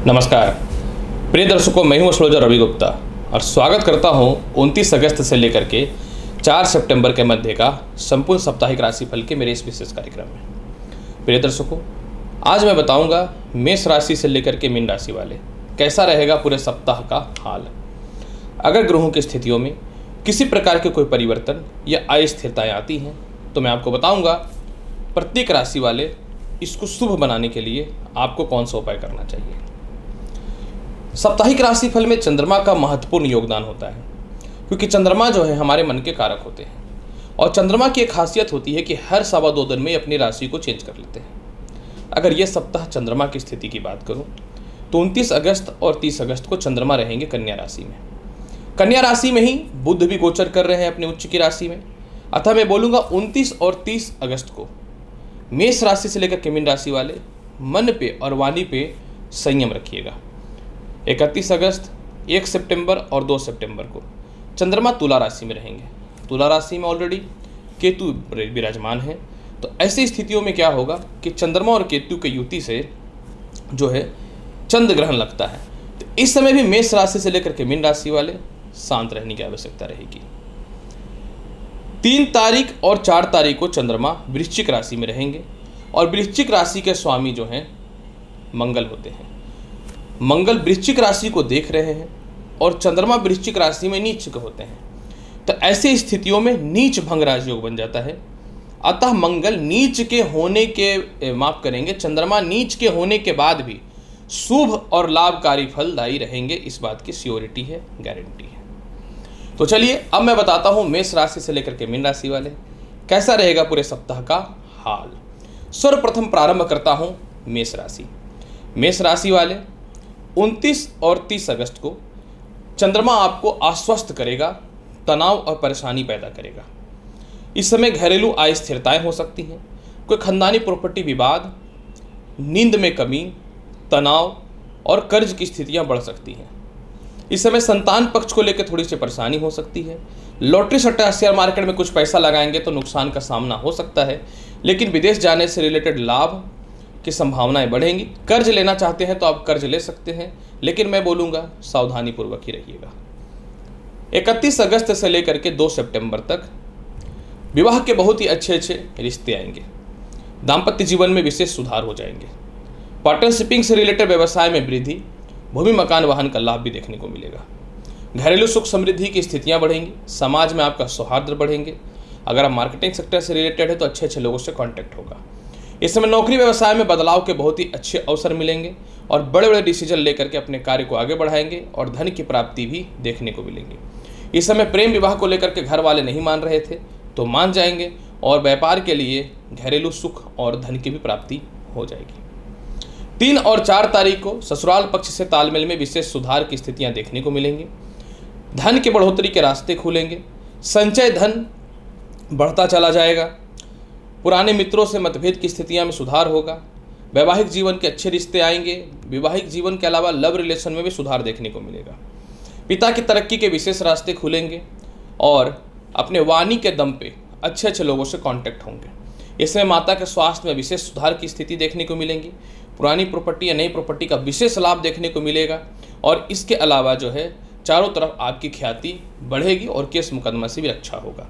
नमस्कार प्रिय दर्शकों, मैं हूं एस्ट्रोलॉजर रवि गुप्ता और स्वागत करता हूं 29 अगस्त से लेकर के 4 सितंबर के मध्य का संपूर्ण साप्ताहिक राशिफल के मेरे इस विशेष कार्यक्रम में। प्रिय दर्शकों, आज मैं बताऊंगा मेष राशि से लेकर के मीन राशि वाले कैसा रहेगा पूरे सप्ताह का हाल। अगर ग्रहों की स्थितियों में किसी प्रकार के कोई परिवर्तन या अस्थिरताएँ आती हैं तो मैं आपको बताऊँगा प्रत्येक राशि वाले इसको शुभ बनाने के लिए आपको कौन सा उपाय करना चाहिए। साप्ताहिक राशिफल में चंद्रमा का महत्वपूर्ण योगदान होता है, क्योंकि चंद्रमा जो है हमारे मन के कारक होते हैं और चंद्रमा की एक खासियत होती है कि हर 2.25 दिन में अपनी राशि को चेंज कर लेते हैं। अगर ये सप्ताह चंद्रमा की स्थिति की बात करूं तो 29 अगस्त और 30 अगस्त को चंद्रमा रहेंगे कन्या राशि में। कन्या राशि में ही बुध भी गोचर कर रहे हैं अपने उच्च की राशि में। अतः मैं बोलूँगा 29 और 30 अगस्त को मेष राशि से लेकर के मीन राशि वाले मन पे और वाणी पे संयम रखिएगा। 31 अगस्त, 1 सितंबर और 2 सितंबर को चंद्रमा तुला राशि में रहेंगे। तुला राशि में ऑलरेडी केतु विराजमान है, तो ऐसी स्थितियों में क्या होगा कि चंद्रमा और केतु के युति से जो है चंद्र ग्रहण लगता है। तो इस समय भी मेष राशि से लेकर के मीन राशि वाले शांत रहने की आवश्यकता रहेगी। 3 तारीख और 4 तारीख को चंद्रमा वृश्चिक राशि में रहेंगे और वृश्चिक राशि के स्वामी जो हैं मंगल होते हैं। मंगल वृश्चिक राशि को देख रहे हैं और चंद्रमा वृश्चिक राशि में नीच होते हैं, तो ऐसी स्थितियों में नीच भंग राजयोग बन जाता है। अतः मंगल नीच के होने के माफ करेंगे चंद्रमा नीच के होने के बाद भी शुभ और लाभकारी फलदायी रहेंगे, इस बात की श्योरिटी है, गारंटी है। तो चलिए अब मैं बताता हूं मेष राशि से लेकर के मीन राशि वाले कैसा रहेगा पूरे सप्ताह का हाल। सर्वप्रथम प्रारंभ करता हूं मेष राशि। मेष राशि वाले 29 और 30 अगस्त को चंद्रमा आपको आश्वस्त करेगा, तनाव और परेशानी पैदा करेगा। इस समय घरेलू अस्थिरताएं हो सकती हैं, कोई खानदानी प्रॉपर्टी विवाद, नींद में कमी, तनाव और कर्ज की स्थितियां बढ़ सकती हैं। इस समय संतान पक्ष को लेकर थोड़ी सी परेशानी हो सकती है। लॉटरी सट्टा शेयर मार्केट में कुछ पैसा लगाएंगे तो नुकसान का सामना हो सकता है, लेकिन विदेश जाने से रिलेटेड लाभ की संभावनाएं बढ़ेंगी। कर्ज लेना चाहते हैं तो आप कर्ज ले सकते हैं, लेकिन मैं बोलूँगा सावधानी पूर्वक ही रहिएगा। 31 अगस्त से लेकर के 2 सितंबर तक विवाह के बहुत ही अच्छे रिश्ते आएंगे। दाम्पत्य जीवन में विशेष सुधार हो जाएंगे। पार्टनरशिपिंग से रिलेटेड व्यवसाय में वृद्धि, भूमि मकान वाहन का लाभ भी देखने को मिलेगा। घरेलू सुख समृद्धि की स्थितियां बढ़ेंगी। समाज में आपका सौहार्द बढ़ेंगे। अगर आप मार्केटिंग सेक्टर से रिलेटेड है तो अच्छे लोगों से कॉन्टैक्ट होगा। इस समय नौकरी व्यवसाय में बदलाव के बहुत ही अच्छे अवसर मिलेंगे और बड़े बड़े डिसीजन लेकर के अपने कार्य को आगे बढ़ाएंगे और धन की प्राप्ति भी देखने को मिलेंगी। इस समय प्रेम विवाह को लेकर के घर वाले नहीं मान रहे थे तो मान जाएंगे और व्यापार के लिए घरेलू सुख और धन की भी प्राप्ति हो जाएगी। 3 और 4 तारीख को ससुराल पक्ष से तालमेल में विशेष सुधार की स्थितियां देखने को मिलेंगी। धन के बढ़ोतरी के रास्ते खुलेंगे। संचय धन बढ़ता चला जाएगा। पुराने मित्रों से मतभेद की स्थितियां में सुधार होगा। वैवाहिक जीवन के अच्छे रिश्ते आएंगे। वैवाहिक जीवन के अलावा लव रिलेशन में भी सुधार देखने को मिलेगा। पिता की तरक्की के विशेष रास्ते खुलेंगे और अपने वाणी के दम पे अच्छे लोगों से कांटेक्ट होंगे। इसमें माता के स्वास्थ्य में विशेष सुधार की स्थिति देखने को मिलेंगी। पुरानी प्रॉपर्टी या नई प्रॉपर्टी का विशेष लाभ देखने को मिलेगा और इसके अलावा जो है चारों तरफ आपकी ख्याति बढ़ेगी और केस मुकदमा से भी रक्षा होगा।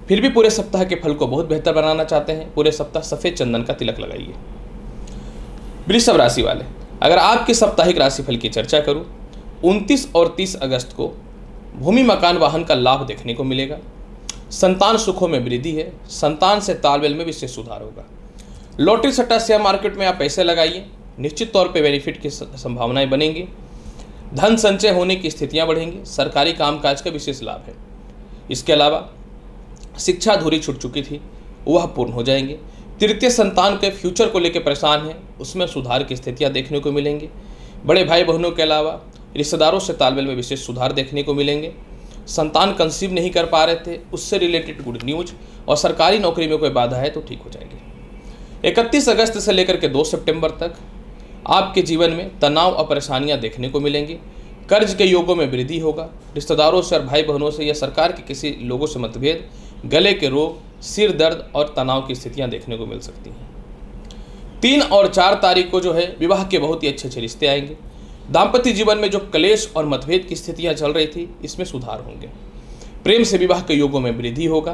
फिर भी पूरे सप्ताह के फल को बहुत बेहतर बनाना चाहते हैं, पूरे सप्ताह सफ़ेद चंदन का तिलक लगाइए। वृषभ राशि वाले, अगर आपके साप्ताहिक राशिफल की चर्चा करूं, 29 और 30 अगस्त को भूमि मकान वाहन का लाभ देखने को मिलेगा। संतान सुखों में वृद्धि है। संतान से तालमेल में विशेष सुधार होगा। लॉटरी सट्टा शेयर मार्केट में आप पैसे लगाइए, निश्चित तौर पर बेनिफिट की संभावनाएं बनेंगी। धन संचय होने की स्थितियां बढ़ेंगी। सरकारी कामकाज का विशेष लाभ है। इसके अलावा शिक्षा अधूरी छूट चुकी थी, वह पूर्ण हो जाएंगे। तृतीय संतान के फ्यूचर को लेकर परेशान हैं, उसमें सुधार की स्थितियां देखने को मिलेंगी। बड़े भाई बहनों के अलावा रिश्तेदारों से तालमेल में विशेष सुधार देखने को मिलेंगे। संतान कंसीव नहीं कर पा रहे थे, उससे रिलेटेड गुड न्यूज और सरकारी नौकरी में कोई बाधा है तो ठीक हो जाएगी। 31 अगस्त से लेकर के 2 सितंबर तक आपके जीवन में तनाव और परेशानियां देखने को मिलेंगी। कर्ज के योगों में वृद्धि होगा। रिश्तेदारों से और भाई बहनों से या सरकार के किसी लोगों से मतभेद, गले के रोग, सिर दर्द और तनाव की स्थितियां देखने को मिल सकती हैं। 3 और 4 तारीख को जो है विवाह के बहुत ही अच्छे रिश्ते आएंगे। दाम्पत्य जीवन में जो क्लेश और मतभेद की स्थितियां चल रही थी, इसमें सुधार होंगे। प्रेम से विवाह के योगों में वृद्धि होगा।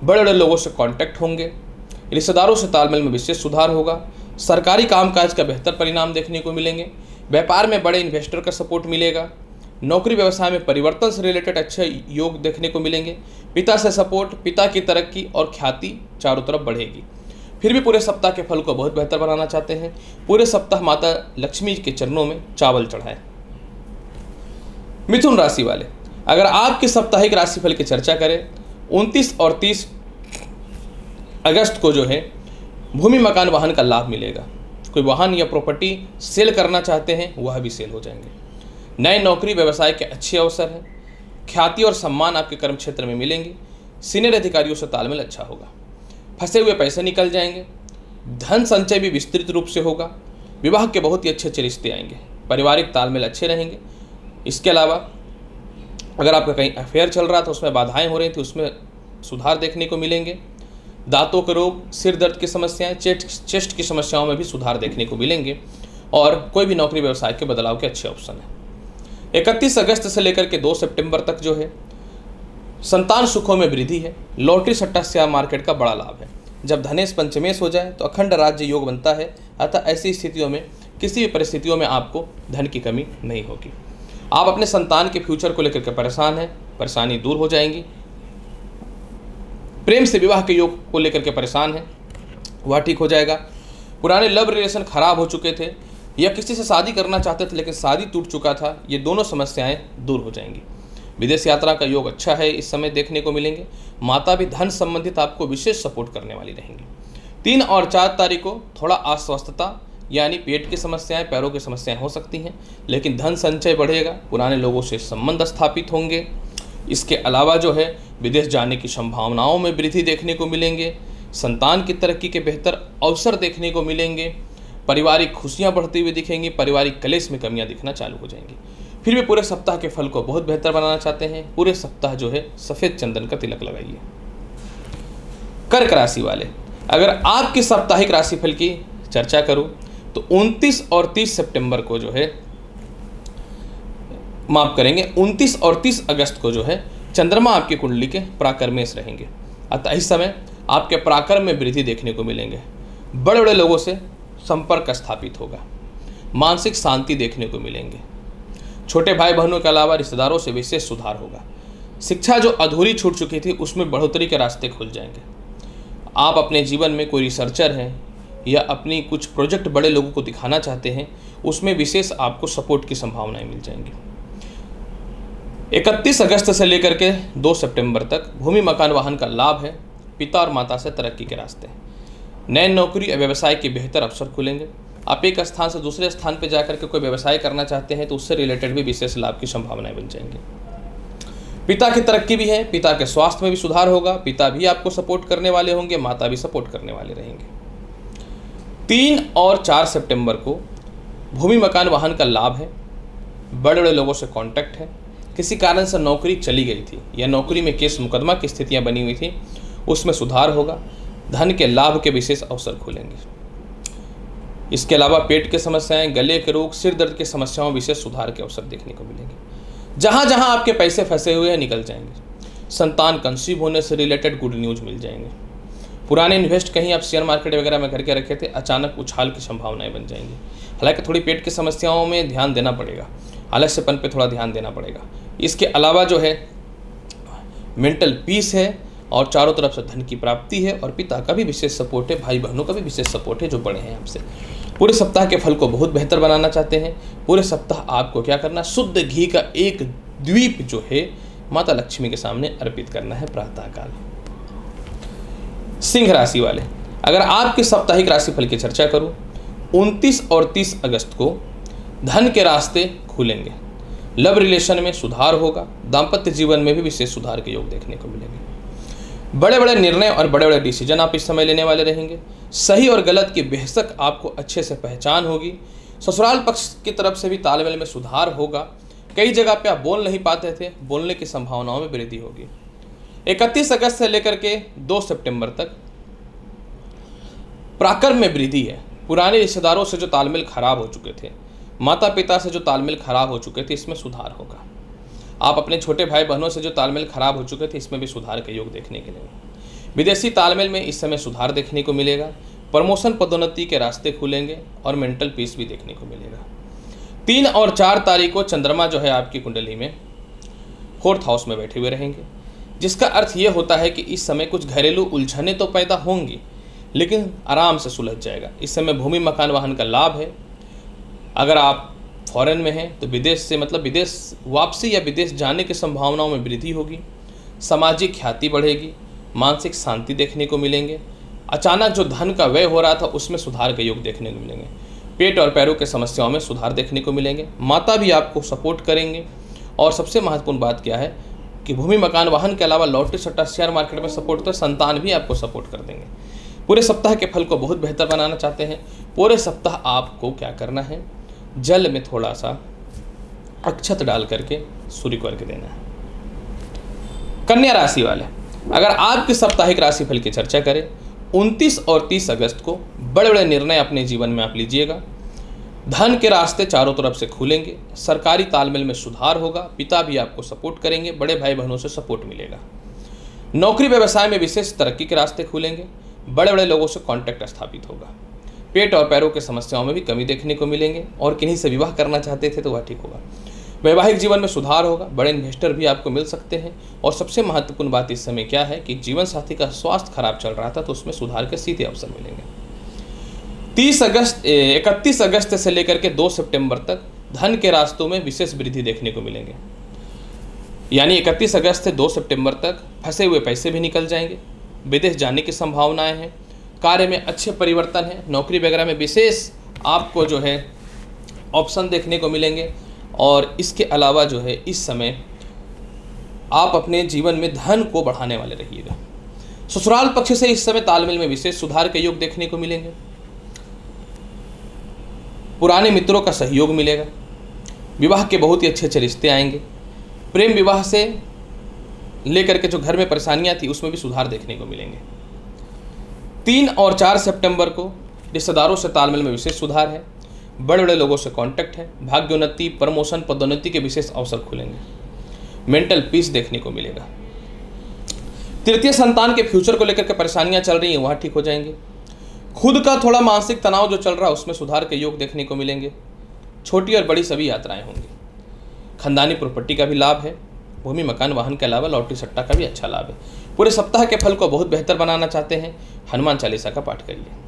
बड़े बड़े लोगों से कांटेक्ट होंगे। रिश्तेदारों से तालमेल में विशेष सुधार होगा। सरकारी कामकाज का बेहतर परिणाम देखने को मिलेंगे। व्यापार में बड़े इन्वेस्टर का सपोर्ट मिलेगा। नौकरी व्यवसाय में परिवर्तन से रिलेटेड अच्छे योग देखने को मिलेंगे। पिता से सपोर्ट, पिता की तरक्की और ख्याति चारों तरफ बढ़ेगी। फिर भी पूरे सप्ताह के फल को बहुत बेहतर बनाना चाहते हैं, पूरे सप्ताह माता लक्ष्मी के चरणों में चावल चढ़ाएं। मिथुन राशि वाले, अगर आपके साप्ताहिक राशिफल की चर्चा करें, 29 और 30 अगस्त को जो है भूमि मकान वाहन का लाभ मिलेगा। कोई वाहन या प्रॉपर्टी सेल करना चाहते हैं, वह भी सेल हो जाएंगे। नए नौकरी व्यवसाय के अच्छे अवसर हैं। ख्याति और सम्मान आपके कर्म क्षेत्र में मिलेंगे। सीनियर अधिकारियों से तालमेल अच्छा होगा। फंसे हुए पैसे निकल जाएंगे। धन संचय भी विस्तृत रूप से होगा। विवाह के बहुत ही अच्छे अच्छे रिश्ते आएंगे। पारिवारिक तालमेल अच्छे रहेंगे। इसके अलावा अगर आपका कहीं अफेयर चल रहा था, उसमें बाधाएं हो रही थी, उसमें सुधार देखने को मिलेंगे। दांतों के रोग, सिर दर्द की समस्याएं, चेस्ट की समस्याओं में भी सुधार देखने को मिलेंगे। और कोई भी नौकरी व्यवसाय के बदलाव के अच्छे ऑप्शन हैं। 31 अगस्त से लेकर के 2 सितंबर तक जो है संतान सुखों में वृद्धि है। लॉटरी सट्टा शेयर मार्केट का बड़ा लाभ है। जब धनेश पंचमेश हो जाए तो अखंड राज्य योग बनता है। अतः ऐसी स्थितियों में किसी भी परिस्थितियों में आपको धन की कमी नहीं होगी। आप अपने संतान के फ्यूचर को लेकर के परेशान हैं, परेशानी दूर हो जाएंगी। प्रेम से विवाह के योग को लेकर के परेशान हैं, वह ठीक हो जाएगा। पुराने लव रिलेशन खराब हो चुके थे या किसी से शादी करना चाहते थे लेकिन शादी टूट चुका था, ये दोनों समस्याएं दूर हो जाएंगी। विदेश यात्रा का योग अच्छा है, इस समय देखने को मिलेंगे। माता भी धन संबंधित आपको विशेष सपोर्ट करने वाली रहेंगी। 3 और 4 तारीख को थोड़ा अस्वस्थता यानी पेट की समस्याएं, पैरों की समस्याएं हो सकती हैं, लेकिन धन संचय बढ़ेगा। पुराने लोगों से संबंध स्थापित होंगे। इसके अलावा जो है विदेश जाने की संभावनाओं में वृद्धि देखने को मिलेंगे। संतान की तरक्की के बेहतर अवसर देखने को मिलेंगे। पारिवारिक खुशियां बढ़ती हुई दिखेंगी। पारिवारिक कलेश में कमियां दिखना चालू हो जाएंगी। फिर भी पूरे सप्ताह के फल को बहुत बेहतर बनाना चाहते हैं, पूरे सप्ताह जो है सफ़ेद चंदन का तिलक लगाइए। कर्क राशि वाले, अगर आपकी साप्ताहिक राशिफल की चर्चा करूं तो 29 और 30 सितंबर को जो है 29 और 30 अगस्त को जो है चंद्रमा आपकी कुंडली के पराक्रमेश रहेंगे। अतः इस समय आपके पराक्रम में वृद्धि देखने को मिलेंगे। बड़े बड़े लोगों से संपर्क स्थापित होगा। मानसिक शांति देखने को मिलेंगे। छोटे भाई बहनों के अलावा रिश्तेदारों से विशेष सुधार होगा। शिक्षा जो अधूरी छूट चुकी थी, उसमें बढ़ोतरी के रास्ते खुल जाएंगे। आप अपने जीवन में कोई रिसर्चर हैं या अपनी कुछ प्रोजेक्ट बड़े लोगों को दिखाना चाहते हैं, उसमें विशेष आपको सपोर्ट की संभावनाएं मिल जाएंगी। 31 अगस्त से लेकर के 2 सितंबर तक भूमि मकान वाहन का लाभ है। पिता और माता से तरक्की के रास्ते हैं। नए नौकरी और व्यवसाय के बेहतर अवसर खुलेंगे। आप एक स्थान से दूसरे स्थान पर जाकर के कोई व्यवसाय करना चाहते हैं तो उससे रिलेटेड भी विशेष लाभ की संभावनाएं बन जाएंगी। पिता की तरक्की भी है। पिता के स्वास्थ्य में भी सुधार होगा। पिता भी आपको सपोर्ट करने वाले होंगे, माता भी सपोर्ट करने वाले रहेंगे। 3 और 4 सितंबर को भूमि मकान वाहन का लाभ है। बड़े बड़े लोगों से कांटेक्ट है। किसी कारण से नौकरी चली गई थी या नौकरी में केस मुकदमा की स्थितियां बनी हुई थी, उसमें सुधार होगा। धन के लाभ के विशेष अवसर खुलेंगे। इसके अलावा पेट की समस्याएं, गले के रोग, सिर दर्द की समस्याओं में विशेष सुधार के अवसर देखने को मिलेंगे। जहां जहां आपके पैसे फंसे हुए हैं, निकल जाएंगे। संतान कंसीव होने से रिलेटेड गुड न्यूज मिल जाएंगे। पुराने इन्वेस्ट कहीं आप शेयर मार्केट वगैरह में करके रखे थे, अचानक उछाल की संभावनाएं बन जाएंगी। हालांकि थोड़ी पेट की समस्याओं में ध्यान देना पड़ेगा, आलस्यपन पे थोड़ा ध्यान देना पड़ेगा। इसके अलावा जो है मेंटल पीस है और चारों तरफ से धन की प्राप्ति है और पिता का भी विशेष सपोर्ट है, भाई बहनों का भी विशेष सपोर्ट है जो बड़े हैं आपसे। पूरे सप्ताह के फल को बहुत बेहतर बनाना चाहते हैं। पूरे सप्ताह आपको क्या करना, शुद्ध घी का एक द्वीप जो है माता लक्ष्मी के सामने अर्पित करना है प्रातःकाल। सिंह राशि वाले, अगर आपके साप्ताहिक राशिफल की चर्चा करूं, 29 और 30 अगस्त को धन के रास्ते खुलेंगे। लव रिलेशन में सुधार होगा। दाम्पत्य जीवन में भी विशेष सुधार के योग देखने को मिलेंगे। बड़े बड़े निर्णय और बड़े बड़े डिसीजन आप इस समय लेने वाले रहेंगे। सही और गलत की बेहसक आपको अच्छे से पहचान होगी। ससुराल पक्ष की तरफ से भी तालमेल में सुधार होगा। कई जगह पे आप बोल नहीं पाते थे, बोलने की संभावनाओं में वृद्धि होगी। 31 अगस्त से लेकर के 2 सितंबर तक पराक्रम में वृद्धि है। पुराने रिश्तेदारों से जो तालमेल खराब हो चुके थे माता पिता से जो तालमेल खराब हो चुके थे इसमें सुधार होगा। आप अपने छोटे भाई बहनों से जो तालमेल खराब हो चुके थे इसमें भी सुधार के योग देखने के लिए। विदेशी तालमेल में इस समय सुधार देखने को मिलेगा। प्रमोशन पदोन्नति के रास्ते खुलेंगे और मेंटल पीस भी देखने को मिलेगा। 3 और 4 तारीख को चंद्रमा जो है आपकी कुंडली में 4th हाउस में बैठे हुए रहेंगे, जिसका अर्थ ये होता है कि इस समय कुछ घरेलू उलझने तो पैदा होंगी लेकिन आराम से सुलझ जाएगा। इस समय भूमि मकान वाहन का लाभ है। अगर आप फॉरेन में हैं तो विदेश से मतलब विदेश वापसी या विदेश जाने की संभावनाओं में वृद्धि होगी। सामाजिक ख्याति बढ़ेगी। मानसिक शांति देखने को मिलेंगे। अचानक जो धन का व्यय हो रहा था उसमें सुधार के योग देखने को मिलेंगे। पेट और पैरों के समस्याओं में सुधार देखने को मिलेंगे। माता भी आपको सपोर्ट करेंगे। और सबसे महत्वपूर्ण बात क्या है कि भूमि मकान वाहन के अलावा लॉटरी सट्टा शेयर मार्केट में सपोर्ट, तो संतान भी आपको सपोर्ट कर देंगे। पूरे सप्ताह के फल को बहुत बेहतर बनाना चाहते हैं, पूरे सप्ताह आपको क्या करना है, जल में थोड़ा सा अक्षत डाल करके सूर्य को अर्घ देना है। कन्या राशि वाले, अगर आपके साप्ताहिक राशिफल की चर्चा करें, 29 और 30 अगस्त को बड़े बड़े निर्णय अपने जीवन में आप लीजिएगा। धन के रास्ते चारों तरफ से खुलेंगे। सरकारी तालमेल में सुधार होगा। पिता भी आपको सपोर्ट करेंगे। बड़े भाई बहनों से सपोर्ट मिलेगा। नौकरी व्यवसाय में विशेष तरक्की के रास्ते खुलेंगे। बड़े बड़े लोगों से कांटेक्ट स्थापित होगा। पेट और पैरों की समस्याओं में भी कमी देखने को मिलेंगे। और किन्हीं से विवाह करना चाहते थे तो वह ठीक होगा। वैवाहिक जीवन में सुधार होगा। बड़े इन्वेस्टर भी आपको मिल सकते हैं। और सबसे महत्वपूर्ण बात इस समय क्या है कि जीवन साथी का स्वास्थ्य खराब चल रहा था तो उसमें सुधार के सीधे अवसर मिलेंगे। 31 अगस्त से लेकर के 2 सितंबर तक धन के रास्तों में विशेष वृद्धि देखने को मिलेंगे। यानी 31 अगस्त से 2 सितंबर तक फंसे हुए पैसे भी निकल जाएंगे। विदेश जाने की संभावनाएं हैं। कार्य में अच्छे परिवर्तन है। नौकरी वगैरह में विशेष आपको जो है ऑप्शन देखने को मिलेंगे। और इसके अलावा जो है इस समय आप अपने जीवन में धन को बढ़ाने वाले रहिएगा। ससुराल पक्ष से इस समय तालमेल में विशेष सुधार के योग देखने को मिलेंगे। पुराने मित्रों का सहयोग मिलेगा। विवाह के बहुत ही अच्छे अच्छे रिश्ते आएंगे। प्रेम विवाह से लेकर के जो घर में परेशानियां थी उसमें भी सुधार देखने को मिलेंगे। 3 और 4 सितंबर को रिश्तेदारों से तालमेल में विशेष सुधार है। बड़े बड़े लोगों से कांटेक्ट है। भाग्योन्नति, प्रमोशन, पदोन्नति के विशेष अवसर खुलेंगे। मेंटल पीस देखने को मिलेगा। तृतीय संतान के फ्यूचर को लेकर के परेशानियां चल रही हैं वहाँ ठीक हो जाएंगे। खुद का थोड़ा मानसिक तनाव जो चल रहा है उसमें सुधार के योग देखने को मिलेंगे। छोटी और बड़ी सभी यात्राएं होंगी। खानदानी प्रॉपर्टी का भी लाभ है। भूमि मकान वाहन के अलावा लॉटरी सट्टा का भी अच्छा लाभ है। पूरे सप्ताह के फल को बहुत बेहतर बनाना चाहते हैं, हनुमान चालीसा का पाठ करिए।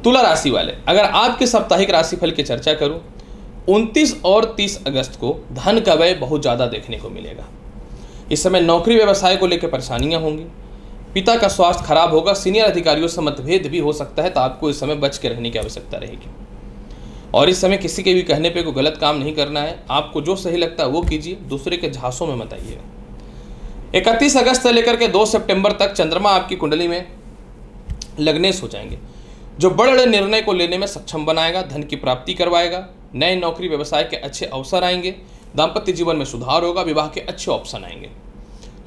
तुला राशि वाले, अगर आपके साप्ताहिक राशिफल की चर्चा करूं, 29 और 30 अगस्त को धन का व्यय बहुत ज़्यादा देखने को मिलेगा। इस समय नौकरी व्यवसाय को लेकर परेशानियां होंगी। पिता का स्वास्थ्य खराब होगा। सीनियर अधिकारियों से मतभेद भी हो सकता है तो आपको इस समय बच के रहने की आवश्यकता रहेगी। और इस समय किसी के भी कहने पे कोई गलत काम नहीं करना है। आपको जो सही लगता है वो कीजिए, दूसरे के झांसों में मत आइएगा। 31 अगस्त से लेकर के 2 सितंबर तक चंद्रमा आपकी कुंडली में लग्नेश हो जाएंगे, जो बड़े बड़े निर्णय को लेने में सक्षम बनाएगा, धन की प्राप्ति करवाएगा। नए नौकरी व्यवसाय के अच्छे अवसर आएंगे। दाम्पत्य जीवन में सुधार होगा। विवाह के अच्छे ऑप्शन आएंगे।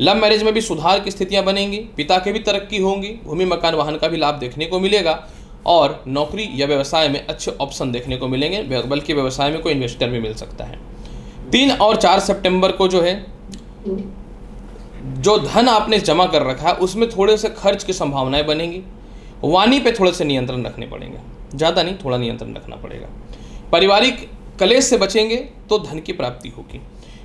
लव मैरिज में भी सुधार की स्थितियां बनेंगी। पिता की भी तरक्की होंगी। भूमि मकान वाहन का भी लाभ देखने को मिलेगा। और नौकरी या व्यवसाय में अच्छे ऑप्शन देखने को मिलेंगे, बल्कि व्यवसाय में कोई इन्वेस्टर भी मिल सकता है। 3 और 4 सितंबर को जो है जो धन आपने जमा कर रखा है उसमें थोड़े से खर्च की संभावनाएं बनेंगी। वाणी पे थोड़े से नियंत्रण रखने पड़ेंगे, ज़्यादा नहीं, थोड़ा नियंत्रण रखना पड़ेगा। पारिवारिक कलेश से बचेंगे तो धन की प्राप्ति होगी।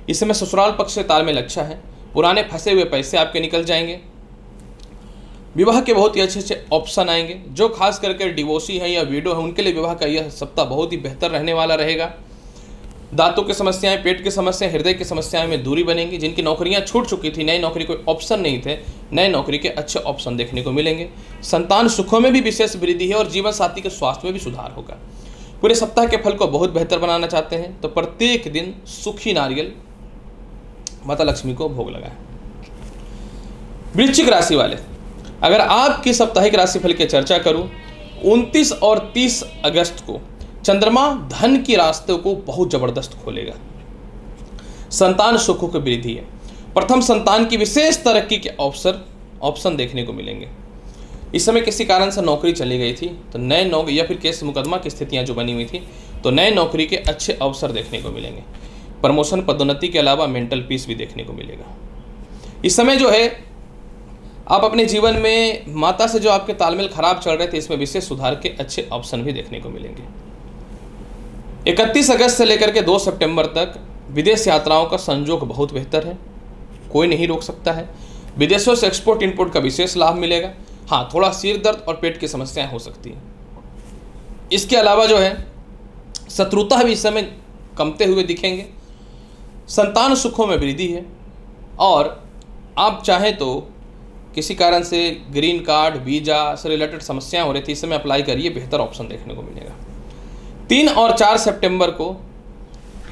इस समय ससुराल पक्ष से तालमेल अच्छा है। पुराने फंसे हुए पैसे आपके निकल जाएंगे। विवाह के बहुत ही अच्छे अच्छे ऑप्शन आएंगे। जो खास करके डिवोर्सी है या विडो है उनके लिए विवाह का यह सप्ताह बहुत ही बेहतर रहने वाला रहेगा। दांतों की समस्याएं, पेट की समस्याएं, हृदय की समस्याएं में दूरी बनेंगी। जिनकी नौकरियां छूट चुकी थी, नई नौकरी कोई ऑप्शन नहीं थे, नए नौकरी के अच्छे ऑप्शन देखने को मिलेंगे। संतान सुखों में भी विशेष वृद्धि है और जीवन साथी के स्वास्थ्य में भी सुधार होगा। पूरे सप्ताह के फल को बहुत बेहतर बनाना चाहते हैं तो प्रत्येक दिन सूखी नारियल माता लक्ष्मी को भोग लगाएं। वृश्चिक राशि वाले, अगर आपकी साप्ताहिक राशिफल की चर्चा करूं, 29 और 30 अगस्त को चंद्रमा धन के रास्ते को बहुत जबरदस्त खोलेगा। संतान सुखों की वृद्धि है। प्रथम संतान की विशेष तरक्की के ऑप्शन देखने को मिलेंगे। इस समय किसी कारण से नौकरी चली गई थी तो नए नौकरी या फिर केस मुकदमा की स्थितियां जो बनी हुई थी तो नए नौकरी के अच्छे अवसर देखने को मिलेंगे। प्रमोशन पदोन्नति के अलावा मेंटल पीस भी देखने को मिलेगा। इस समय जो है आप अपने जीवन में माता से जो आपके तालमेल खराब चल रहे थे, इसमें विशेष सुधार के अच्छे ऑप्शन भी देखने को मिलेंगे। 31 अगस्त से लेकर के 2 सितंबर तक विदेश यात्राओं का संजोग बहुत बेहतर है, कोई नहीं रोक सकता है। विदेशों से एक्सपोर्ट इंपोर्ट का विशेष लाभ मिलेगा। हाँ, थोड़ा सिर दर्द और पेट की समस्याएं हो सकती हैं। इसके अलावा जो है शत्रुता भी इस समय कमते हुए दिखेंगे। संतान सुखों में वृद्धि है और आप चाहें तो किसी कारण से ग्रीन कार्ड, वीजा से रिलेटेड समस्याएं हो रही थी, इस समय अप्लाई करिए, बेहतर ऑप्शन देखने को मिलेगा। 3 और 4 सितंबर को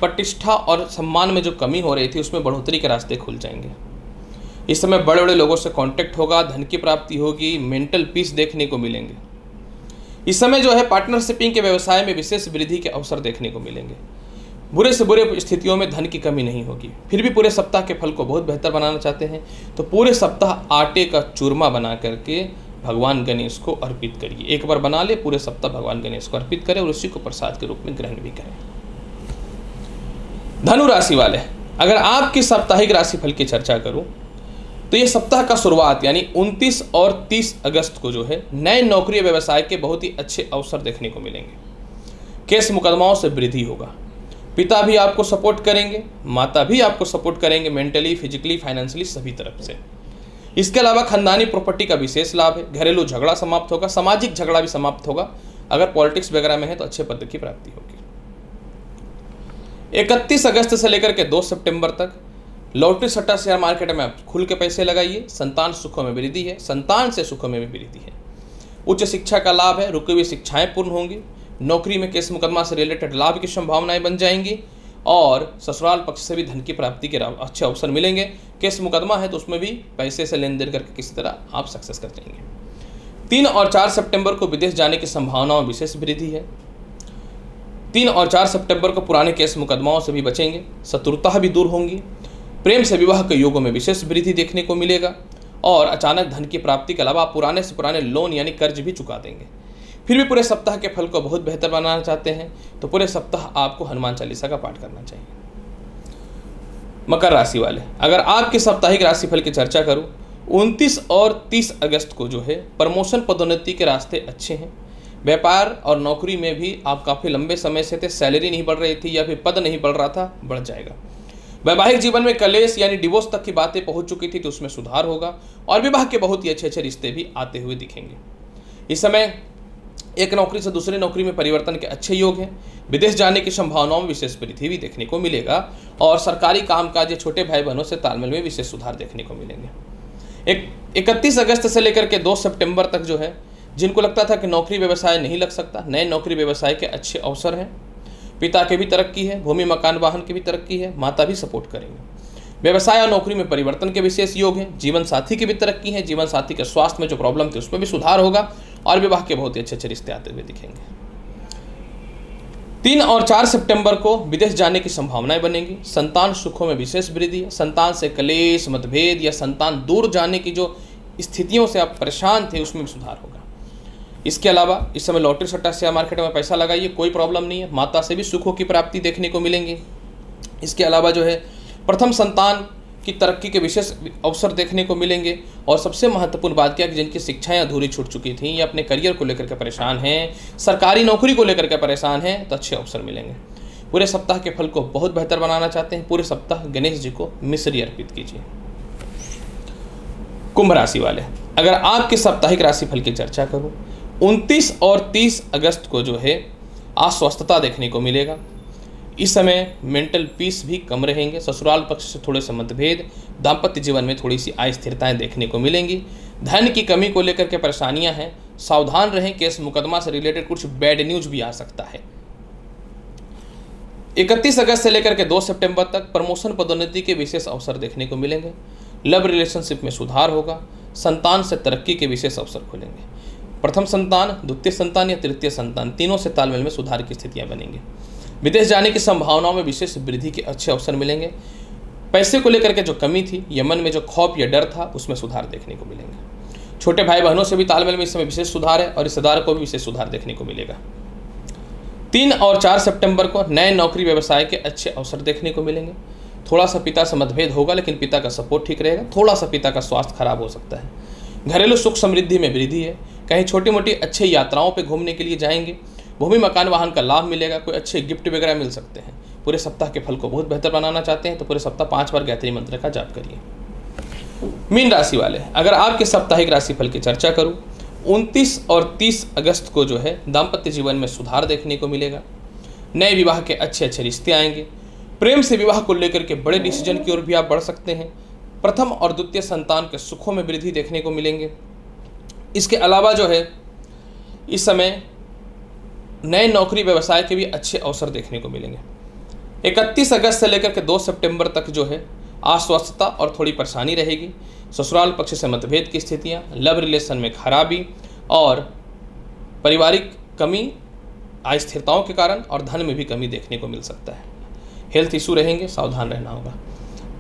प्रतिष्ठा और सम्मान में जो कमी हो रही थी उसमें बढ़ोतरी के रास्ते खुल जाएंगे। इस समय बड़े बड़े लोगों से कांटेक्ट होगा, धन की प्राप्ति होगी, मेंटल पीस देखने को मिलेंगे। इस समय जो है पार्टनरशिपिंग के व्यवसाय में विशेष वृद्धि के अवसर देखने को मिलेंगे। बुरे से बुरे स्थितियों में धन की कमी नहीं होगी। फिर भी पूरे सप्ताह के फल को बहुत बेहतर बनाना चाहते हैं तो पूरे सप्ताह आटे का चूरमा बना करके भगवान गणेश को अर्पित करिए। एक बार बना ले, पूरे सप्ताह भगवान गणेश को अर्पित करें और उसी को प्रसाद के रूप में ग्रहण भी करें। धनु राशि वाले, अगर आपकी साप्ताहिक राशिफल की चर्चा करूं तो ये सप्ताह का शुरुआत यानी 29 और 30 अगस्त को जो है नए नौकरी व्यवसाय के बहुत ही अच्छे अवसर देखने को मिलेंगे। केस मुकदमाओं से वृद्धि होगा। पिता भी आपको सपोर्ट करेंगे, माता भी आपको सपोर्ट करेंगे, मेंटली, फिजिकली, फाइनेंशियली सभी तरफ से। इसके अलावा खानदानी प्रॉपर्टी का विशेष लाभ है। घरेलू झगड़ा समाप्त होगा, सामाजिक झगड़ा भी समाप्त होगा। अगर पॉलिटिक्स वगैरह में है तो अच्छे पद की प्राप्ति होगी। 31 अगस्त से लेकर के 2 सितंबर तक लॉटरी सट्टा शेयर मार्केट में आप खुल के पैसे लगाइए। संतान सुखों में वृद्धि है, संतान से सुखों में भी वृद्धि है। उच्च शिक्षा का लाभ है, रुकी हुई शिक्षाएं पूर्ण होंगी। नौकरी में केस मुकदमा से रिलेटेड लाभ की संभावनाएं बन जाएंगी और ससुराल पक्ष से भी धन की प्राप्ति के अच्छे अवसर मिलेंगे। केस मुकदमा है तो उसमें भी पैसे से लेन देन करके किसी तरह आप सक्सेस कर जाएंगे। 3 और 4 सितंबर को विदेश जाने की संभावनाओं में विशेष वृद्धि है। 3 और 4 सितंबर को पुराने केस मुकदमाओं से भी बचेंगे, शत्रुता भी दूर होंगी। प्रेम से विवाह के योगों में विशेष वृद्धि देखने को मिलेगा और अचानक धन की प्राप्ति के अलावा आप पुराने से पुराने लोन यानी कर्ज भी चुका देंगे। फिर भी पूरे सप्ताह के फल को बहुत बेहतर बनाना चाहते हैं तो पूरे सप्ताह आपको हनुमान चालीसा का पाठ करना चाहिए। मकर राशि वाले, अगर आपके साप्ताहिक राशिफल की चर्चा करूं 29 और 30 अगस्त को जो है प्रमोशन पदोन्नति के रास्ते अच्छे हैं। व्यापार और नौकरी में भी आप काफ़ी लंबे समय से थे, सैलरी नहीं बढ़ रही थी या फिर पद नहीं बढ़ रहा था, बढ़ जाएगा। वैवाहिक जीवन में कलेश यानी डिवोर्स तक की बातें पहुंच चुकी थी तो उसमें सुधार होगा और विवाह के बहुत ही अच्छे अच्छे रिश्ते भी आते हुए दिखेंगे। इस समय एक नौकरी से दूसरी नौकरी में परिवर्तन के अच्छे योग हैं। विदेश जाने की संभावनाओं में विशेष वृद्धि भी देखने को मिलेगा और सरकारी कामकाज या छोटे भाई बहनों से तालमेल में विशेष सुधार देखने को मिलेंगे। 31 अगस्त से लेकर के 2 सितंबर तक जो है जिनको लगता था कि नौकरी व्यवसाय नहीं लग सकता, नए नौकरी व्यवसाय के अच्छे अवसर हैं। पिता के भी तरक्की है, भूमि मकान वाहन की भी तरक्की है, माता भी सपोर्ट करेंगे। व्यवसाय और नौकरी में परिवर्तन के विशेष योग हैं। जीवन साथी की भी तरक्की है, जीवन साथी के स्वास्थ्य में जो प्रॉब्लम थी उसमें भी सुधार होगा और विवाह के बहुत ही अच्छे अच्छे रिश्ते आते हुए दिखेंगे। 3 और 4 सितंबर को विदेश जाने की संभावनाएं बनेंगी। संतान सुखों में विशेष वृद्धि है। संतान से कलेश, मतभेद या संतान दूर जाने की जो स्थितियों से आप परेशान थे उसमें भी सुधार होगा। इसके अलावा इस समय लॉटरी सट्टा शेयर मार्केट में पैसा लगाइए, कोई प्रॉब्लम नहीं है। माता से भी सुखों की प्राप्ति देखने को मिलेंगी। इसके अलावा जो है प्रथम संतान की तरक्की के विशेष अवसर देखने को मिलेंगे और सबसे महत्वपूर्ण बात क्या है कि जिनकी शिक्षाएं अधूरी छूट चुकी थी या अपने करियर को लेकर के परेशान हैं, सरकारी नौकरी को लेकर के परेशान हैं, तो अच्छे अवसर मिलेंगे। पूरे सप्ताह के फल को बहुत बेहतर बनाना चाहते हैं, पूरे सप्ताह गणेश जी को मिश्री अर्पित कीजिए। कुंभ राशि वाले, अगर आपके साप्ताहिक राशिफल की चर्चा करूं 29 और 30 अगस्त को जो है अस्वस्थता देखने को मिलेगा। इस समय मेंटल पीस भी कम रहेंगे। ससुराल पक्ष से थोड़े से मतभेद, दाम्पत्य जीवन में थोड़ी सी अस्थिरताएं देखने को मिलेंगी। धन की कमी को लेकर के परेशानियां हैं, सावधान रहें। केस मुकदमा से रिलेटेड कुछ बैड न्यूज भी आ सकता है। 31 अगस्त से लेकर के 2 सितंबर तक प्रमोशन पदोन्नति के विशेष अवसर देखने को मिलेंगे। लव रिलेशनशिप में सुधार होगा। संतान से तरक्की के विशेष अवसर खुलेंगे। प्रथम संतान, द्वितीय संतान या तृतीय संतान, तीनों से तालमेल में सुधार की स्थितियां बनेंगी। विदेश जाने की संभावनाओं में विशेष वृद्धि के अच्छे अवसर मिलेंगे। पैसे को लेकर के जो कमी थी या मन में जो खौफ या डर था उसमें सुधार देखने को मिलेंगे। छोटे भाई बहनों से भी तालमेल में इस समय विशेष सुधार है और रिश्तेदार को भी विशेष सुधार देखने को मिलेगा। 3 और 4 सितंबर को नए नौकरी व्यवसाय के अच्छे अवसर देखने को मिलेंगे। थोड़ा सा पिता से मतभेद होगा, लेकिन पिता का सपोर्ट ठीक रहेगा। थोड़ा सा पिता का स्वास्थ्य खराब हो सकता है। घरेलू सुख समृद्धि में वृद्धि है। कहीं छोटी मोटी अच्छी यात्राओं पे घूमने के लिए जाएंगे। भूमि मकान वाहन का लाभ मिलेगा। कोई अच्छे गिफ्ट वगैरह मिल सकते हैं। पूरे सप्ताह के फल को बहुत बेहतर बनाना चाहते हैं तो पूरे सप्ताह 5 बार गायत्री मंत्र का जाप करिए। मीन राशि वाले, अगर आपके साप्ताहिक राशिफल की चर्चा करूं, 29 और 30 अगस्त को जो है दाम्पत्य जीवन में सुधार देखने को मिलेगा। नए विवाह के अच्छे अच्छे रिश्ते आएंगे। प्रेम से विवाह को लेकर के बड़े डिसीजन की ओर भी आप बढ़ सकते हैं। प्रथम और द्वितीय संतान के सुखों में वृद्धि देखने को मिलेंगे। इसके अलावा जो है इस समय नए नौकरी व्यवसाय के भी अच्छे अवसर देखने को मिलेंगे। 31 अगस्त से लेकर के 2 सितंबर तक जो है अस्वस्थता और थोड़ी परेशानी रहेगी। ससुराल पक्ष से मतभेद की स्थितियाँ, लव रिलेशन में खराबी और पारिवारिक कमी, अस्थिरताओं के कारण और धन में भी कमी देखने को मिल सकता है। हेल्थ इशू रहेंगे, सावधान रहना होगा।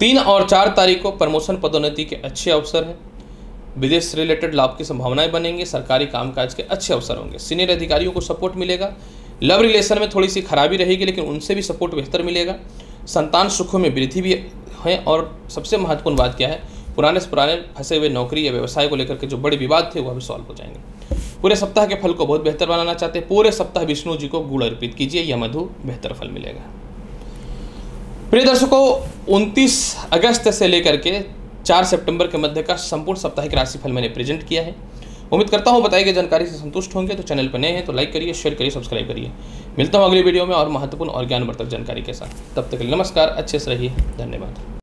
3 और 4 तारीख को प्रमोशन पदोन्नति के अच्छे अवसर हैं। विदेश से रिलेटेड लाभ की संभावनाएं बनेंगी। सरकारी कामकाज के अच्छे अवसर होंगे। सीनियर अधिकारियों को सपोर्ट मिलेगा। लव रिलेशन में थोड़ी सी खराबी रहेगी, लेकिन उनसे भी सपोर्ट बेहतर मिलेगा। संतान सुखों में वृद्धि भी है। और सबसे महत्वपूर्ण बात क्या है, पुराने से पुराने फंसे हुए नौकरी या व्यवसाय को लेकर के जो बड़े विवाद थे वह भी सॉल्व हो जाएंगे। पूरे सप्ताह के फल को बहुत बेहतर बनाना चाहते हैं, पूरे सप्ताह विष्णु जी को गुड़ अर्पित कीजिए या मधु, बेहतर फल मिलेगा। प्रिय दर्शकों, 29 अगस्त से लेकर के 4 सितंबर के मध्य का संपूर्ण साप्ताहिक राशिफल मैंने प्रेजेंट किया है। उम्मीद करता हूँ बताई गई जानकारी से संतुष्ट होंगे। तो चैनल पर नए हैं तो लाइक करिए, शेयर करिए, सब्सक्राइब करिए। मिलता हूँ अगली वीडियो में और महत्वपूर्ण और ज्ञानवर्धक जानकारी के साथ। तब तक के लिए नमस्कार, अच्छे से रहिए, धन्यवाद।